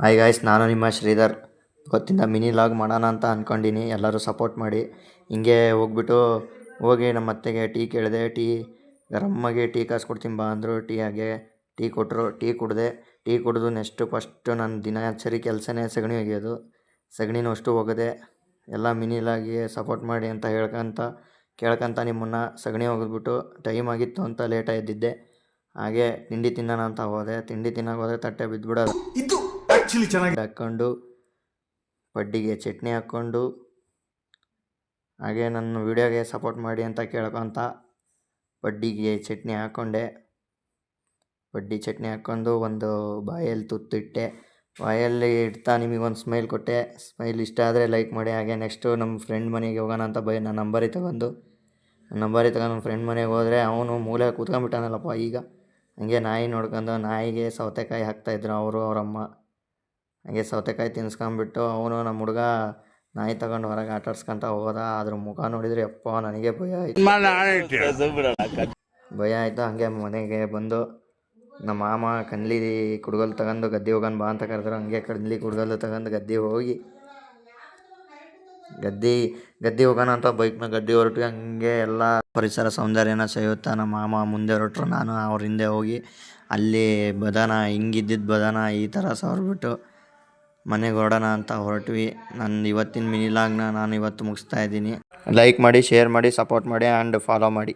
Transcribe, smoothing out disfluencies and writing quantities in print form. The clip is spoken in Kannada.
ಹಾಯ್ ಗಾಯ್ಸ್, ನಾನು ನಿಮ್ಮ ಶ್ರೀಧರ್. ಇವತ್ತಿಂದ ಮಿನಿ ಲಾಗ್ ಮಾಡೋಣ ಅಂತ ಅಂದ್ಕೊಂಡಿನಿ. ಎಲ್ಲರೂ ಸಪೋರ್ಟ್ ಮಾಡಿ. ಹಿಂಗೆ ಹೋಗಿ ನಮ್ಮ ಅತ್ತೆಗೆ ಟೀ ಕೇಳಿದೆ. ಗರಮ್ಮಾಗಿ ಟೀ ಕಾಸ್ಕೊಡ್ತೀನಿ ಬಾ ಅಂದರು. ಟೀ ಕೊಟ್ಟರು. ಟೀ ಕುಡಿದು ಫಸ್ಟು ನನ್ನ ದಿನಚರಿ ಕೆಲಸನೇ ಸಗಣಿ ಒಗೆಯೋದು. ಸಗಣಿನೂ ಅಷ್ಟು ಒಗೆದೆ. ಎಲ್ಲ ಮಿನಿ ಲಾಗಿಗೆ ಸಪೋರ್ಟ್ ಮಾಡಿ ಅಂತ ಕೇಳ್ಕೊಂತ ನಿಮ್ಮನ್ನು ಸಗಣಿ ಒಗೆದ್ಬಿಟ್ಟು ಟೈಮ್ ಆಗಿತ್ತು ಅಂತ ಲೇಟಾಗಿ ಎದ್ದಿದ್ದೆ. ಹಾಗೆ ತಿಂಡಿ ತಿನ್ನೋಣ ಅಂತ ತಿಂಡಿ ತಿನ್ನೋಕೆ ಹೋದರೆ ತಟ್ಟೆ ಬಿದ್ದುಬಿಡೋದು. ಹಾಕ್ಕೊಂಡು ಪಡ್ಡಿಗೆ ಚಟ್ನಿ ಹಾಕ್ಕೊಂಡು, ಹಾಗೆ ನನ್ನ ವಿಡಿಯೋಗೆ ಸಪೋರ್ಟ್ ಮಾಡಿ ಅಂತ ಕೇಳ್ಕೊತ ಪಡ್ಡಿಗೆ ಚಟ್ನಿ ಹಾಕ್ಕೊಂಡೆ. ಚಟ್ನಿ ಹಾಕ್ಕೊಂಡು ಒಂದು ಬಾಯಲ್ಲಿ ತುತ್ತಿಟ್ಟೆ. ಬಾಯಲ್ಲಿ ಇಡ್ತಾ ನಿಮಗೊಂದು ಸ್ಮೈಲ್ ಕೊಟ್ಟೆ. ಸ್ಮೈಲ್ ಇಷ್ಟ ಆದರೆ ಲೈಕ್ ಮಾಡಿ. ಹಾಗೆ ನೆಕ್ಸ್ಟು ನಮ್ಮ ಫ್ರೆಂಡ್ ಮನೆಗೆ ಹೋಗೋಣ ಅಂತ ನನ್ನ ನಂಬರಿಗೆ ತಗೊಂಡು ನಮ್ಮ ಫ್ರೆಂಡ್ ಮನೆಗೆ ಹೋದರೆ ಅವನು ಮೂಲೆ ಕೂತ್ಕೊಂಡ್ಬಿಟ್ಟಾನಲ್ಲಪ್ಪ. ಈಗ ಹಂಗೆ ನಾಯಿ ನೋಡ್ಕೊಂಡು ನಾಯಿಗೆ ಸೌತೆಕಾಯಿ ಹಾಕ್ತಾಯಿದ್ರು ಅವರಮ್ಮ. ಹಾಗೆ ಸೌತೆಕಾಯಿ ತಿನ್ನಿಸ್ಕೊಂಬಿಟ್ಟು ಅವನು ನಮ್ಮ ಹುಡುಗ ನಾಯಿ ತಗೊಂಡು ಹೊರಗೆ ಆಟಾಡ್ಸ್ಕೊಂತ ಹೋದ. ಅದ್ರ ಮುಖ ನೋಡಿದರೆ ಅಪ್ಪ ನನಗೆ ಭಯ ಆಯಿತು. ಹಾಗೆ ಮನೆಗೆ ಬಂದು ನಮ್ಮ ಮಾಮ ಕನ್ಲಿ ಕುಡ್ಗೋಲು ತಗೊಂಡು ಗದ್ದೆ ಹೋಗೋಣ ಬಾ ಅಂತ ಕರೆದ್ರು. ಹಂಗೆ ಕನ್ಲಿ ಕುಡ್ಗೋಲು ತಗೊಂಡು ಗದ್ದೆ ಹೋಗಿ ಗದ್ದೆ ಹೋಗೋಣ ಅಂತ ಬೈಕ್ನ ಗದ್ದೆ ಹೊರಟು ಹಂಗೆ ಎಲ್ಲ ಪರಿಸರ ಸೌಂದರ್ಯನ ಸವಿಯುತ್ತಾ ನಮ್ಮ ಮಾಮ ಮುಂದೆ ಹೊರಟರು. ನಾನು ಅವ್ರ ಹಿಂದೆ ಹೋಗಿ ಅಲ್ಲಿ ಹಿಂಗಿದ್ದಿದ್ದು ಬದಾನ ಈ ಥರ ಸವರ್ಬಿಟ್ಟು ಮನೆಗೆ ಹೊರಡೋಣ ಅಂತ ಹೊರಟ್ವಿ. ನನ್ನ ಇವತ್ತಿನ ಮಿನಿ ಲಾಗ್ನ ನಾನು ಇವತ್ತು ಮುಗಿಸ್ತಾ ಇದ್ದೀನಿ. ಲೈಕ್ ಮಾಡಿ, ಶೇರ್ ಮಾಡಿ, ಸಪೋರ್ಟ್ ಮಾಡಿ ಆ್ಯಂಡ್ ಫಾಲೋ ಮಾಡಿ.